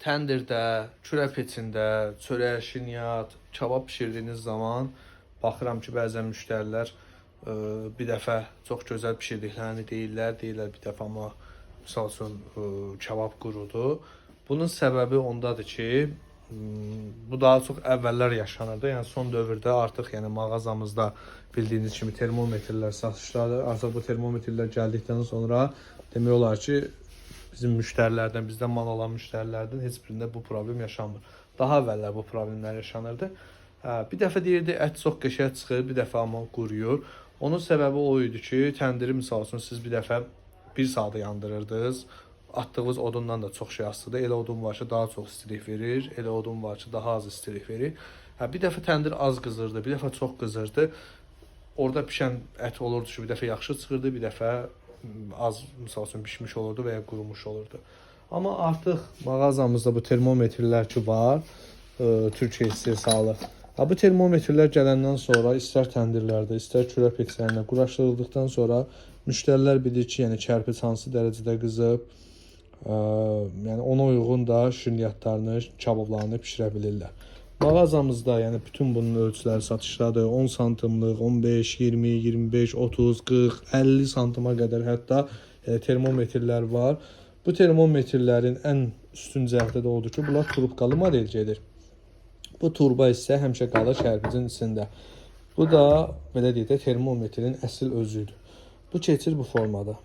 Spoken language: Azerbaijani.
Təndirdə, kürə peçində, çörək, şirniyyat, kabab bişirdiyiniz zaman baxıram ki, bəzən müştərilər bir dəfə çox gözəl bişirdiklərini deyirlər bir dəfə amma misal üçün kabab qurudu. Bunun səbəbi ondadır ki, bu daha çox əvvəllər yaşanırdı. Yəni son dövrdə artıq yəni mağazamızda bildiyiniz kimi termometrlər satışdadır. Artıq bu termometrlər gəldikdən sonra demək olar ki, bizim müştərilərdən, bizdən mal alan müştərilərdən heç birində bu problem yaşanmır. Daha əvvəllər bu problemlər yaşanırdı. Bir dəfə deyirdi, ət çox qəşəng çıxır, bir dəfə amma quruyur. Onun səbəbi o idi ki, təndiri misal üçün siz bir dəfə 1 saata yandırırdınız. Atdığınız odundan da çox şey asılıdır. Elə odun var ki, daha çox istilik verir. Elə odun var ki, daha az istilik verir. Bir dəfə təndir az qızırdı, bir dəfə çox qızırdı. Orada pişən ət olurdu ki, bir dəfə yaxşı çıxırdı, bir dəfə az misal üçün pişmiş olurdu və ya qurumuş olurdu. Amma artıq mağazamızda bu termometrlər ki var, Türkiyə istehsalı. Bu termometrlər gələndən sonra istər təndirlərdə, istər kürə peçlərində quraşdırıldıqdan sonra müştərilər bilir ki, yəni kərpic hansı dərəcədə qızıb, yəni ona uyğun da şirniyyatlarını, kabablarını pişirə bilirlər. Mağazamızda yəni bütün bunun ölçüləri satışdadır. 10 santimlik, 15, 20, 25, 30, 40, 50 santima qədər hətta termometrlər var. Bu termometrlərin ən üstün cəhəti də odur ki, bunlar trubkalı model gedir. Bu turba isə həmişə qalır kərpicin içində. Bu da belə deyək də termometrin əsl özüdür. Bu keçir bu formada.